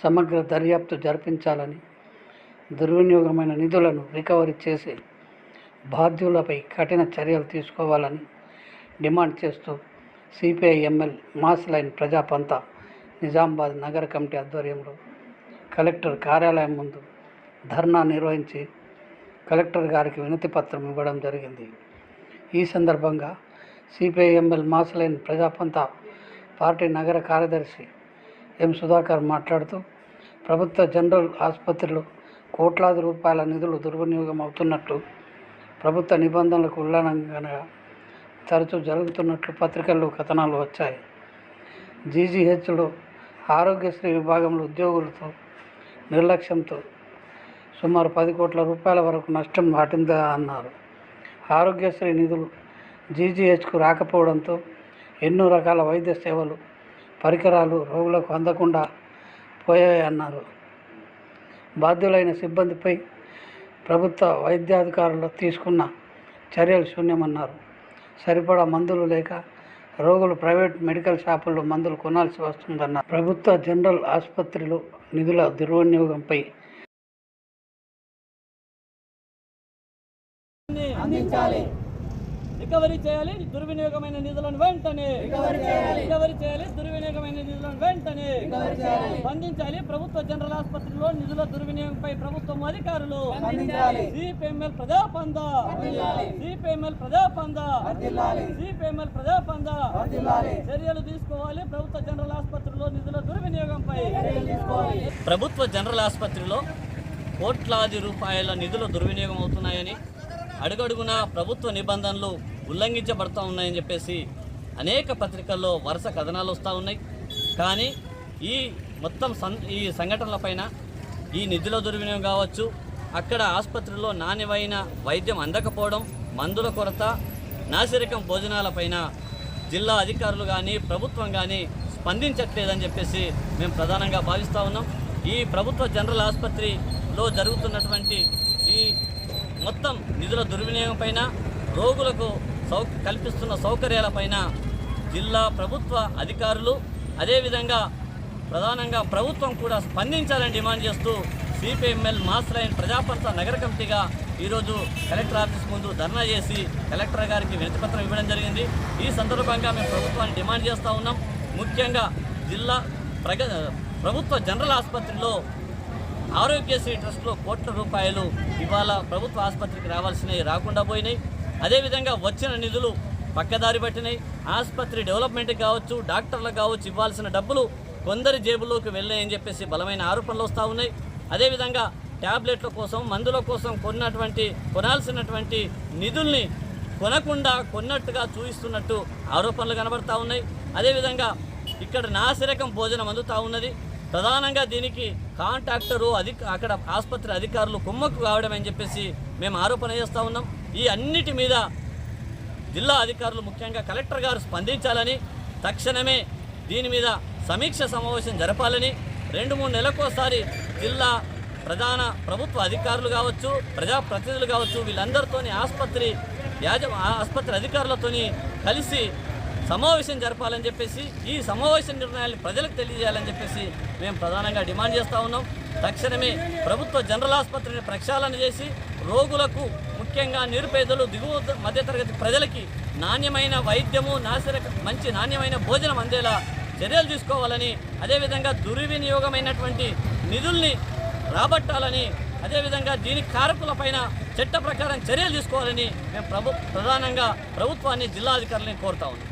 సమగ్ర దర్యాప్తు జరిపించాలని, దుర్వినియోగమైన నిధులను రికవరీ చేసి బాధ్యులపై కఠిన చర్యలు తీసుకోవాలని డిమాండ్ చేస్తూ CPI-ML mass line Praja Pantha Nizamabad నగర కమిటీ ఆధ్వర్యంలో కలెక్టర్ కార్యాలయం ముందు ధర్నా నిర్వహించి కలెక్టర్ గారికి వినతి పత్రం ఇవ్వడం జరిగింది. ఈ సందర్భంగా CPI-ML mass line Praja Pantha party నగర కార్యదర్శి ఎం. సుధాకర్ మాట్లాడుతూ ప్రభుత్వ జనరల్ ఆసుపత్రిలో కోట్లాది రూపాయల నిధులు దుర్వినియోగం అవుతున్నట్లు, ప్రభుత్వ నిబంధనలకు ఉల్లంఘనగా తరచూ జరుగుతున్నట్లు పత్రికల్లో కథనాలు వచ్చాయి. జీజీహెచ్లో ఆరోగ్యశ్రీ విభాగంలో ఉద్యోగులతో నిర్లక్ష్యంతో సుమారు 10 కోట్ల రూపాయల వరకు నష్టం వాటిందా అన్నారు. ఆరోగ్యశ్రీ నిధులు జీజీహెచ్కు రాకపోవడంతో ఎన్నో రకాల వైద్య సేవలు, పరికరాలు రోగులకు అందకుండా పోయాయన్నారు. బాధ్యులైన సిబ్బందిపై ప్రభుత్వ వైద్యాధికారులు తీసుకున్న చర్యలు శూన్యమన్నారు. సరిపడా మందులు లేక రోగులు ప్రైవేట్ మెడికల్ షాపుల్లో మందులు కొనాల్సి వస్తుందన్నారు. ప్రభుత్వ జనరల్ ఆసుపత్రిలో నిధుల దుర్వినియోగంపై అందించాలి, రికవరీ చేయాలి, దుర్వినియోగమైన నిధులను వెంటనే రికవరీ చేయాలి, దుర్వినియోగమైన నిధులను వెంటనే స్పందించాలి. ప్రభుత్వ జనరల్ ఆసుపత్రిలో నిధుల దుర్వినియోగంపై ప్రభుత్వం అధికారులు సిపిఎంఎల్ ప్రజాపందా చర్యలు తీసుకోవాలి. ప్రభుత్వ జనరల్ ఆసుపత్రిలో నిధుల దుర్వినియోగంపై ప్రభుత్వ జనరల్ ఆసుపత్రిలో కోట్లాది రూపాయల నిధుల దుర్వినియోగం అవుతున్నాయని, అడుగడుగున ప్రభుత్వ నిబంధనలు ఉల్లంఘించబడుతూ ఉన్నాయని చెప్పేసి అనేక పత్రికల్లో వరుస కథనాలు వస్తూ ఉన్నాయి. కానీ ఈ మొత్తం ఈ సంఘటనలపైన, ఈ నిధుల దుర్వినియోగం కావచ్చు, అక్కడ ఆసుపత్రిలో నాణ్యమైన వైద్యం అందకపోవడం, మందుల కొరత, నాసిరకం భోజనాలపైన జిల్లా అధికారులు కానీ ప్రభుత్వం కానీ స్పందించట్లేదని చెప్పేసి మేము ప్రధానంగా భావిస్తూ ఉన్నాం. ఈ ప్రభుత్వ జనరల్ ఆసుపత్రిలో జరుగుతున్నటువంటి ఈ మొత్తం నిధుల దుర్వినియోగం పైన, రోగులకు కల్పిస్తున్న సౌకర్యాలపైన జిల్లా ప్రభుత్వ అధికారులు, అదేవిధంగా ప్రధానంగా ప్రభుత్వం కూడా స్పందించాలని డిమాండ్ చేస్తూ సిపిఐ-ఎంఎల్ మాస్ లైన్ ప్రజాపంతా నగర కమిటీగా ఈరోజు కలెక్టర్ ఆఫీస్ ముందు ధర్నా చేసి కలెక్టర్ గారికి వినతిపత్రం ఇవ్వడం జరిగింది. ఈ సందర్భంగా మేము ప్రభుత్వాన్ని డిమాండ్ చేస్తూ ఉన్నాం. ముఖ్యంగా జిల్లా ప్రభుత్వ జనరల్ ఆసుపత్రిలో ఆరోగ్యశ్రీ ట్రస్ట్లో కోట్ల రూపాయలు ఇవాళ ప్రభుత్వ ఆసుపత్రికి రావాల్సినవి రాకుండా పోయినాయి. అదేవిధంగా వచ్చిన నిధులు పక్కదారి పట్టినాయి. ఆసుపత్రి డెవలప్మెంట్కి కావచ్చు, డాక్టర్లకు కావచ్చు ఇవ్వాల్సిన డబ్బులు కొందరి జేబుల్లోకి వెళ్ళాయని చెప్పేసి బలమైన ఆరోపణలు వస్తూ ఉన్నాయి. అదేవిధంగా ట్యాబ్లెట్ల కోసం, మందుల కోసం కొనాల్సినటువంటి నిధుల్ని కొనకుండా కొన్నట్టుగా చూపిస్తున్నట్టు ఆరోపణలు కనబడతా ఉన్నాయి. అదేవిధంగా ఇక్కడ నాసిరకం భోజనం అందుతూ ఉన్నది. ప్రధానంగా దీనికి కాంట్రాక్టరు అక్కడ ఆసుపత్రి అధికారులు కుమ్మక్కు కావడం అని చెప్పేసి మేము ఆరోపణ చేస్తూ ఉన్నాం. ఈ అన్నిటి మీద జిల్లా అధికారులు ముఖ్యంగా కలెక్టర్ గారు స్పందించాలని, తక్షణమే దీని మీద సమీక్ష సమావేశం జరపాలని, 2-3 నెలలకోసారి జిల్లా ప్రధాన ప్రభుత్వ అధికారులు కావచ్చు, ప్రజాప్రతినిధులు కావచ్చు, వీళ్ళందరితోని ఆసుపత్రి అధికారులతోని కలిసి సమావేశం జరపాలని చెప్పేసి, ఈ సమావేశ నిర్ణయాలు ప్రజలకు తెలియజేయాలని చెప్పేసి మేము ప్రధానంగా డిమాండ్ చేస్తూ ఉన్నాం. తక్షణమే ప్రభుత్వ జనరల్ ఆసుపత్రిని ప్రక్షాళన చేసి రోగులకు, ముఖ్యంగా నిరుపేదలు, దిగువ మధ్యతరగతి ప్రజలకి నాణ్యమైన వైద్యము, మంచి నాణ్యమైన భోజనం అందేలా చర్యలు తీసుకోవాలని, అదేవిధంగా దుర్వినియోగమైనటువంటి నిధుల్ని రాబట్టాలని, అదేవిధంగా దీనికి కారకులపైన చట్ట ప్రకారం చర్యలు తీసుకోవాలని మేము ప్రధానంగా ప్రభుత్వాన్ని, జిల్లా అధికారులని కోరుతా ఉన్నాం.